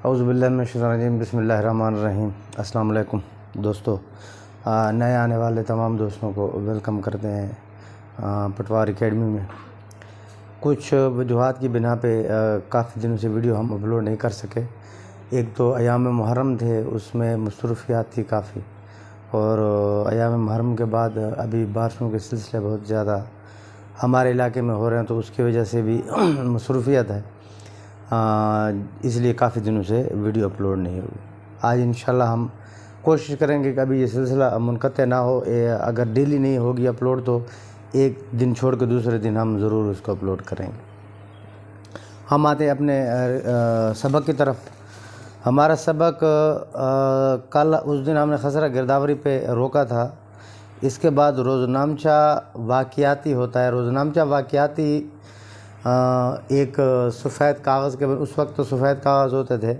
اعوذ باللہ من الشیطان الرجیم، بسم اللہ الرحمن الرحیم۔ السلام علیکم دوستو، نئے آنے والے تمام دوستوں کو ویلکم کرتے ہیں پٹوار اکیڈمی میں۔ کچھ وجوہات کی بنا پہ کافی دنوں سے ویڈیو ہم اپلوڈ نہیں کر سکے۔ ایک تو ایام محرم تھے، اس میں مصروفیات تھی کافی، اور ایام محرم کے بعد ابھی بارشوں کے سلسلے بہت زیادہ ہمارے علاقے میں ہو رہے ہیں، تو اس کی وجہ سے بھی مصروفیت ہے، اس لیے کافی دنوں سے ویڈیو اپلوڈ نہیں ہوئی۔ آج انشاءاللہ ہم کوشش کریں گے کہ ابھی یہ سلسلہ منقطع نہ ہو۔ اگر ڈیلی نہیں ہوگی اپلوڈ تو ایک دن چھوڑ کے دوسرے دن ہم ضرور اس کو اپلوڈ کریں گے۔ ہم آتے ہیں اپنے سبق کی طرف۔ ہمارا سبق کل اس دن ہم نے خسرہ گرداوری پہ روکا تھا۔ اس کے بعد روزنامچہ واقعاتی ہوتا ہے۔ روزنامچہ واقعاتی ایک سفید کاغذ کے، اس وقت تو سفید کاغذ ہوتے تھے،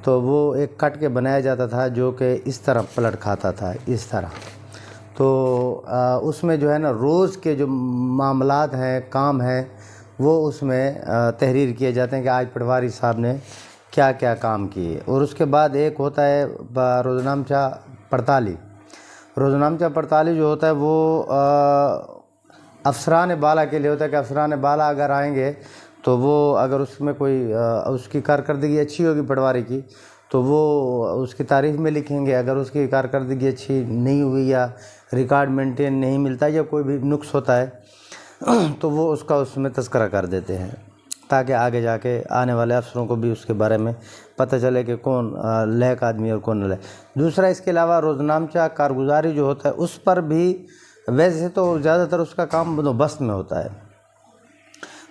تو وہ ایک کٹ کے بنایا جاتا تھا جو کہ اس طرح پلٹ کھاتا تھا، اس طرح۔ تو اس میں جو ہے نا روز کے جو معاملات ہیں، کام ہیں، وہ اس میں تحریر کیے جاتے ہیں کہ آج پٹواری صاحب نے کیا کیا کام کیے۔ اور اس کے بعد ایک ہوتا ہے روزنامچہ پڑتالی۔ روزنامچہ پڑتالی جو ہوتا ہے وہ افسران بالا کے لیے ہوتا ہے کہ افسران بالا اگر آئیں گے تو وہ اگر اس میں کوئی اس کی کارکردگی اچھی ہوگی پٹواری کی تو وہ اس کی تعریف میں لکھیں گے۔ اگر اس کی کارکردگی اچھی نہیں ہوئی یا ریکارڈ مینٹین نہیں ملتا یا کوئی بھی نقص ہوتا ہے تو وہ اس کا اس میں تذکرہ کر دیتے ہیں، تاکہ آگے جا کے آنے والے افسروں کو بھی اس کے بارے میں پتہ چلے کہ کون لائق آدمی اور کون نہ لائق۔ دوسرا، اس کے علاوہ روزنامچہ کارگزاری جو ہوتا ہے اس پر بھی ویسے تو زیادہ تر اس کا کام بندوبست میں ہوتا ہے،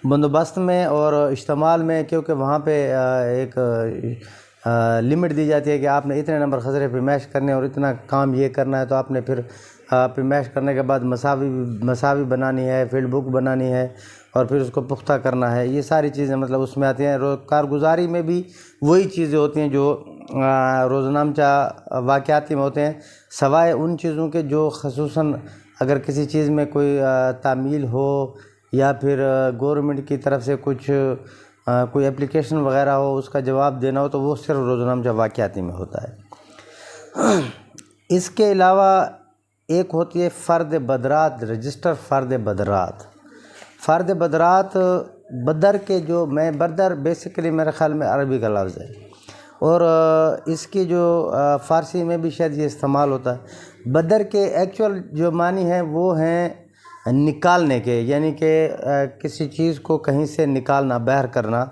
بندوبست میں اور اشتمال میں، کیونکہ وہاں پہ ایک لمٹ دی جاتی ہے کہ آپ نے اتنے نمبر خزرے پیمائش کرنے اور اتنا کام یہ کرنا ہے، تو آپ نے پھر پیمائش کرنے کے بعد مساوی بنانی ہے، فیلڈ بک بنانی ہے، اور پھر اس کو پختہ کرنا ہے۔ یہ ساری چیزیں مطلب اس میں آتی ہیں۔ کارگزاری میں بھی وہی چیزیں ہوتی ہیں جو روزنامچہ واقعاتی میں ہوتے ہیں، سوائے ان چیزوں کے جو خصوصاً اگر کسی چیز میں کوئی تعمیل ہو یا پھر گورنمنٹ کی طرف سے کچھ کوئی اپلیکیشن وغیرہ ہو، اس کا جواب دینا ہو، تو وہ صرف روزنامچہ واقعاتی میں ہوتا ہے۔ اس کے علاوہ ایک ہوتی ہے فرد بدرات، رجسٹر فرد بدرات۔ فرد بدرات، بدر کے جو بدر بیسیکلی میرے خیال میں عربی کا لفظ ہے، اور اس کی جو فارسی میں بھی شاید یہ استعمال ہوتا ہے۔ بدر کے ایکچول جو معنی ہیں وہ ہیں نکالنے کے، یعنی کہ کسی چیز کو کہیں سے نکالنا، باہر کرنا،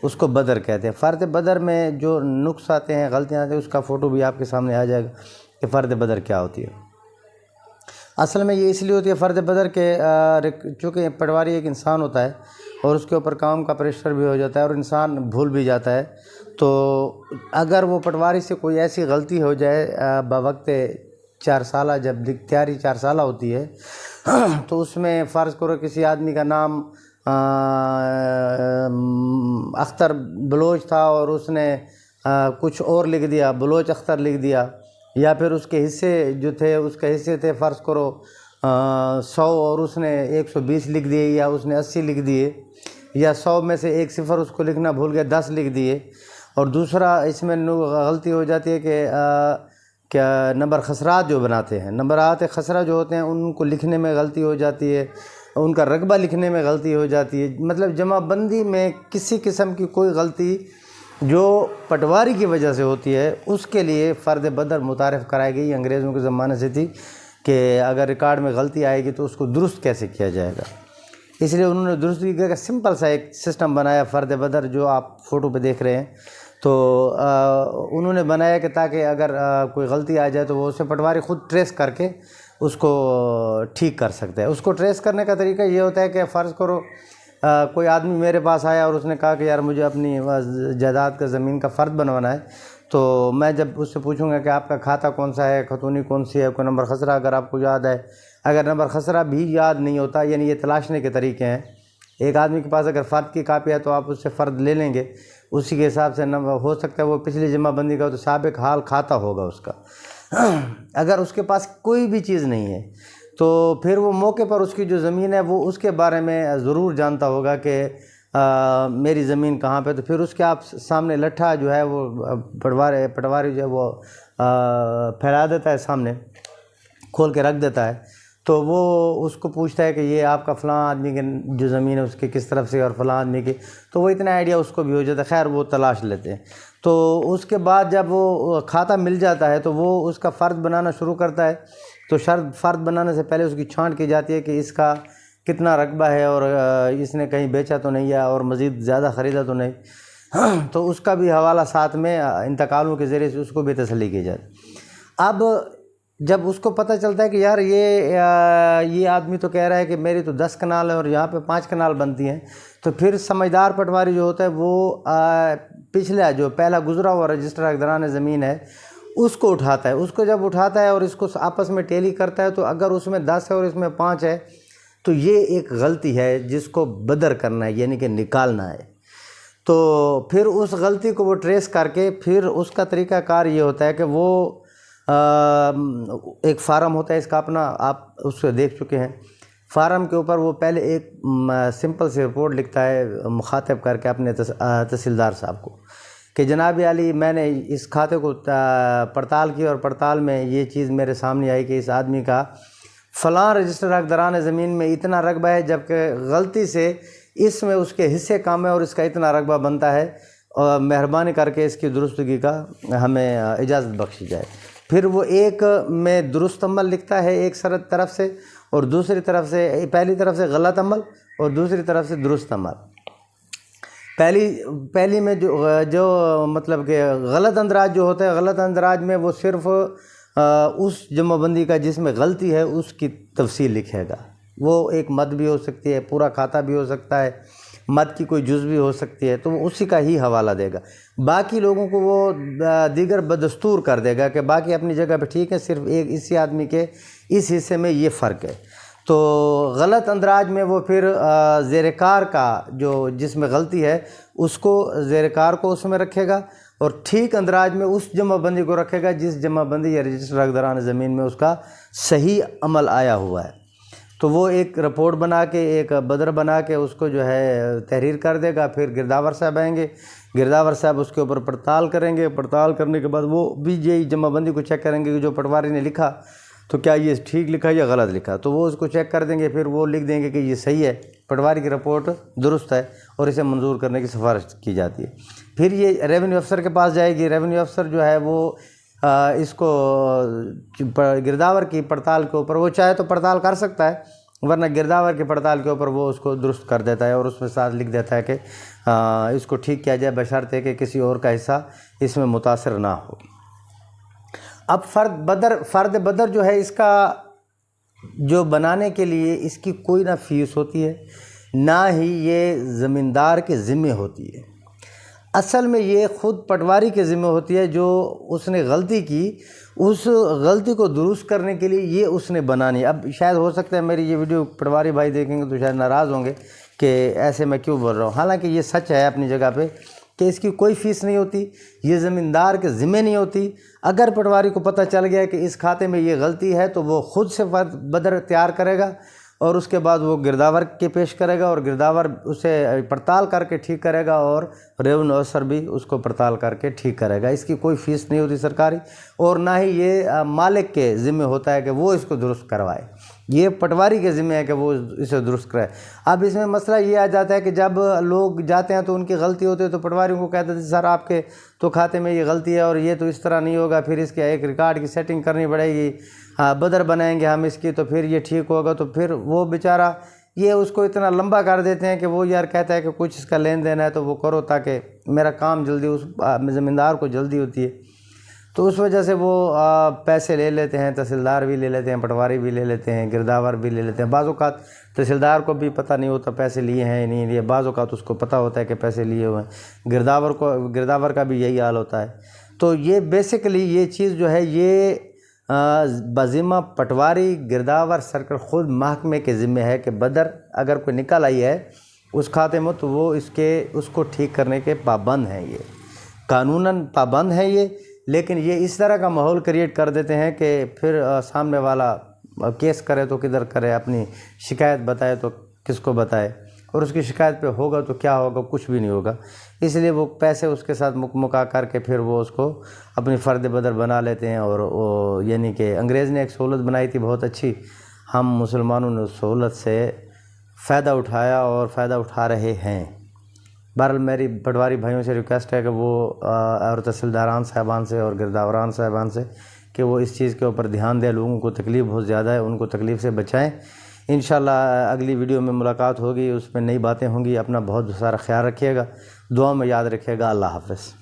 اس کو بدر کہتے ہیں۔ فرد بدر میں جو نقص آتے ہیں، غلطیاں آتے ہیں، اس کا فوٹو بھی آپ کے سامنے آ جائے گا کہ فرد بدر کیا ہوتی ہے۔ اصل میں یہ اس لیے ہوتی ہے فرد بدر کے چونکہ پٹواری ایک انسان ہوتا ہے اور اس کے اوپر کام کا پریشر بھی ہو جاتا ہے اور انسان بھول بھی جاتا ہے، تو اگر وہ پٹواری سے کوئی ایسی غلطی ہو جائے بوقت 4 سالہ، جب تیاری 4 سالہ ہوتی ہے، تو اس میں فرض کرو کسی آدمی کا نام اختر بلوچ تھا اور اس نے کچھ اور لکھ دیا، بلوچ اختر لکھ دیا، یا پھر اس کے حصے جو تھے، اس کے حصے تھے فرض کرو 100 اور اس نے 120 لکھ دیے، یا اس نے 80 لکھ دیے، یا 100 میں سے 1 صفر اس کو لکھنا بھول گیا، 10 لکھ دیے۔ اور دوسرا اس میں غلطی ہو جاتی ہے کہ کیا نمبر خسرات جو بناتے ہیں، نمبرات خسرہ جو ہوتے ہیں، ان کو لکھنے میں غلطی ہو جاتی ہے، ان کا رقبہ لکھنے میں غلطی ہو جاتی ہے۔ مطلب جمع بندی میں کسی قسم کی کوئی غلطی جو پٹواری کی وجہ سے ہوتی ہے، اس کے لیے فرد بدر متعارف کرائی گئی۔ انگریزوں کے زمانے سے تھی کہ اگر ریکارڈ میں غلطی آئے گی تو اس کو درست کیسے کیا جائے گا، اس لیے انہوں نے درست کیا کہ سمپل سا ایک سسٹم بنایا فرد بدر، جو آپ فوٹو پہ دیکھ رہے ہیں۔ تو انہوں نے بنایا کہ تاکہ اگر کوئی غلطی آ جائے تو وہ اسے پٹواری خود ٹریس کر کے اس کو ٹھیک کر سکتا ہے۔ اس کو ٹریس کرنے کا طریقہ یہ ہوتا ہے کہ فرض کرو کوئی آدمی میرے پاس آیا اور اس نے کہا کہ یار مجھے اپنی جائیداد کا زمین کا فرد بنوانا ہے، تو میں جب اس سے پوچھوں گا کہ آپ کا کھاتہ کون سا ہے، خطونی کون سی ہے، کوئی نمبر خسرہ اگر آپ کو یاد ہے، اگر نمبر خسرہ بھی یاد نہیں ہوتا، یعنی یہ تلاشنے کے طریقے ہیں۔ ایک آدمی کے پاس اگر فرد کی کاپی ہے تو آپ اس سے فرد لے لیں گے، اسی کے حساب سے ہو سکتا ہے وہ پچھلی جمع بندی کا ہو تو سابق حال کھاتا ہوگا اس کا۔ اگر اس کے پاس کوئی بھی چیز نہیں ہے تو پھر وہ موقع پر اس کی جو زمین ہے وہ اس کے بارے میں ضرور جانتا ہوگا کہ میری زمین کہاں پہ، تو پھر اس کے آپ سامنے لٹھا جو ہے وہ پٹواری جو ہے وہ پھیلا دیتا ہے، سامنے کھول کے رکھ دیتا ہے، تو وہ اس کو پوچھتا ہے کہ یہ آپ کا فلاں آدمی کی جو زمین ہے اس کی کس طرف سے اور فلاں آدمی کی، تو وہ اتنا آئیڈیا اس کو بھی ہو جاتا ہے۔ خیر وہ تلاش لیتے ہیں، تو اس کے بعد جب وہ کھاتا مل جاتا ہے تو وہ اس کا فرد بنانا شروع کرتا ہے۔ تو فرد بنانے سے پہلے اس کی چھانٹ کی جاتی ہے کہ اس کا کتنا رقبہ ہے اور اس نے کہیں بیچا تو نہیں ہے اور مزید زیادہ خریدا تو نہیں، تو اس کا بھی حوالہ ساتھ میں انتقالوں کے ذریعے سے اس کو بھی تسلی کی جاتی۔ اب جب اس کو پتہ چلتا ہے کہ یار یہ آدمی تو کہہ رہا ہے کہ میری تو 10 کنال ہے اور یہاں پہ 5 کنال بنتی ہیں، تو پھر سمجھدار پٹواری جو ہوتا ہے وہ پچھلا جو پہلا گزرا ہوا رجسٹر حقداران زمین ہے اس کو اٹھاتا ہے۔ اس کو جب اٹھاتا ہے اور اس کو آپس میں ٹیلی کرتا ہے، تو اگر اس میں 10 ہے اور اس میں 5 ہے تو یہ ایک غلطی ہے جس کو بدر کرنا ہے، یعنی کہ نکالنا ہے۔ تو پھر اس غلطی کو وہ ٹریس کر کے پھر اس کا طریقہ کار یہ ہوتا ہے کہ وہ ایک فارم ہوتا ہے اس کا اپنا، آپ اس کو دیکھ چکے ہیں۔ فارم کے اوپر وہ پہلے ایک سمپل سی رپورٹ لکھتا ہے مخاطب کر کے اپنے تحصیلدار صاحب کو کہ جناب علی میں نے اس کھاتے کو پڑتال کی اور پڑتال میں یہ چیز میرے سامنے آئی کہ اس آدمی کا فلاں رجسٹر حقداران زمین میں اتنا رقبہ ہے، جبکہ غلطی سے اس میں اس کے حصے کم ہے اور اس کا اتنا رقبہ بنتا ہے، اور مہربانی کر کے اس کی درستگی کا ہمیں اجازت بخشی جائے۔ پھر وہ ایک میں درست عمل لکھتا ہے ایک طرف سے، اور دوسری طرف سے پہلی طرف سے غلط عمل اور دوسری طرف سے درست عمل۔ پہلی میں جو مطلب کہ غلط اندراج جو ہوتا ہے، غلط اندراج میں وہ صرف اس جمع بندی کا جس میں غلطی ہے اس کی تفصیل لکھے گا۔ وہ ایک مد بھی ہو سکتی ہے، پورا کھاتا بھی ہو سکتا ہے، مد کی کوئی جز بھی ہو سکتی ہے، تو وہ اسی کا ہی حوالہ دے گا۔ باقی لوگوں کو وہ دیگر بدستور کر دے گا کہ باقی اپنی جگہ پہ ٹھیک ہے، صرف ایک اسی آدمی کے اس حصے میں یہ فرق ہے۔ تو غلط اندراج میں وہ پھر زیر کار کا جس میں غلطی ہے اس کو زیر کار کو اس میں رکھے گا، اور ٹھیک اندراج میں اس جمع بندی کو رکھے گا جس جمع بندی یا رجسٹر حقداران زمین میں اس کا صحیح عمل آیا ہوا ہے۔ تو وہ ایک رپورٹ بنا کے، ایک بدر بنا کے اس کو جو ہے تحریر کر دے گا۔ پھر گرداور صاحب آئیں گے، گرداور صاحب اس کے اوپر پڑتال کریں گے، پڑتال کرنے کے بعد وہ بھی یہی جمع بندی کو چیک کریں گے کہ جو پٹواری نے لکھا تو کیا یہ ٹھیک لکھا یا غلط لکھا، تو وہ اس کو چیک کر دیں گے، پھر وہ لکھ دیں گے کہ یہ صحیح ہے، پٹواری کی رپورٹ درست ہے، اور اسے منظور کرنے کی سفارش کی جاتی ہے۔ پھر یہ ریونیو افسر کے پاس جائے گی۔ ریونیو افسر جو ہے وہ اس کو گرداور کی پڑتال کے اوپر وہ چاہے تو پڑتال کر سکتا ہے، ورنہ گرداور کی پڑتال کے اوپر وہ اس کو درست کر دیتا ہے اور اس میں ساتھ لکھ دیتا ہے کہ اس کو ٹھیک کیا جائے بشرطے کہ کسی اور کا حصہ اس میں متاثر نہ ہو۔ اب فرد بدر جو ہے اس کا جو بنانے کے لیے اس کی کوئی نہ فیس ہوتی ہے، نہ ہی یہ زمیندار کے ذمہ ہوتی ہے۔ اصل میں یہ خود پٹواری کے ذمہ ہوتی ہے، جو اس نے غلطی کی اس غلطی کو درست کرنے کے لیے یہ اس نے بنانی۔ اب شاید ہو سکتا ہے میری یہ ویڈیو پٹواری بھائی دیکھیں گے تو شاید ناراض ہوں گے کہ ایسے میں کیوں بول رہا ہوں، حالانکہ یہ سچ ہے اپنی جگہ پہ کہ اس کی کوئی فیس نہیں ہوتی، یہ زمیندار کے ذمہ نہیں ہوتی۔ اگر پٹواری کو پتہ چل گیا کہ اس کھاتے میں یہ غلطی ہے تو وہ خود سے بدر تیار کرے گا، اور اس کے بعد وہ گرداور کے پیش کرے گا، اور گرداور اسے پڑتال کر کے ٹھیک کرے گا، اور ریونیو افسر بھی اس کو پڑتال کر کے ٹھیک کرے گا۔ اس کی کوئی فیس نہیں ہوتی سرکاری، اور نہ ہی یہ مالک کے ذمہ ہوتا ہے کہ وہ اس کو درست کروائے، یہ پٹواری کے ذمہ ہے کہ وہ اسے درست کرائے۔ اب اس میں مسئلہ یہ آ جاتا ہے کہ جب لوگ جاتے ہیں تو ان کی غلطی ہوتی ہے تو پٹواریوں کو کہتے تھے سر آپ کے تو کھاتے میں یہ غلطی ہے اور یہ تو اس طرح نہیں ہوگا، پھر اس کے ایک ریکارڈ کی سیٹنگ کرنی پڑے گی، بدر بنائیں گے ہم اس کی تو پھر یہ ٹھیک ہوگا۔ تو پھر وہ بیچارہ یہ اس کو اتنا لمبا کر دیتے ہیں کہ وہ یار کہتا ہے کہ کچھ اس کا لین دین ہے تو وہ کرو تاکہ میرا کام جلدی، اس زمیندار کو جلدی ہوتی ہے، تو اس وجہ سے وہ پیسے لے لیتے ہیں، تحصیلدار بھی لے لیتے ہیں، پٹواری بھی لے لیتے ہیں، گرداور بھی لے لیتے ہیں۔ بعض اوقات تحصیلدار کو بھی پتہ نہیں ہوتا پیسے لیے ہیں یا نہیں لیے، بعض اوقات اس کو پتہ ہوتا ہے کہ پیسے لیے ہوئے ہیں، گرداور کا بھی یہی حال ہوتا ہے۔ تو یہ بیسیکلی یہ چیز جو ہے یہ بذمہ پٹواری گرداور سرکل خود محکمے کے ذمہ ہے کہ بدر اگر کوئی نکل آئی ہے اس کھاتے میں تو وہ اس کو ٹھیک کرنے کے پابند ہیں، یہ قانوناً پابند ہیں یہ، لیکن یہ اس طرح کا ماحول کریٹ کر دیتے ہیں کہ پھر سامنے والا کیس کرے تو کدھر کرے، اپنی شکایت بتائے تو کس کو بتائے، اور اس کی شکایت پہ ہوگا تو کیا ہوگا؟ کچھ بھی نہیں ہوگا۔ اس لیے وہ پیسے اس کے ساتھ مکا کر کے پھر وہ اس کو اپنی فرد بدر بنا لیتے ہیں، اور وہ یعنی کہ انگریز نے ایک سہولت بنائی تھی بہت اچھی، ہم مسلمانوں نے اس سہولت سے فائدہ اٹھایا اور فائدہ اٹھا رہے ہیں۔ بہرحال میری پٹواری بھائیوں سے ریکویسٹ ہے کہ وہ اور تحصیلداران صاحبان سے اور گرداوران صاحبان سے کہ وہ اس چیز کے اوپر دھیان دیں۔ لوگوں کو تکلیف بہت زیادہ ہے، ان کو تکلیف سے بچائیں۔ انشاءاللہ اگلی ویڈیو میں ملاقات ہوگی، اس میں نئی باتیں ہوں گی۔ اپنا بہت سارا خیال رکھیے گا، دعا میں یاد رکھیے گا۔ اللہ حافظ۔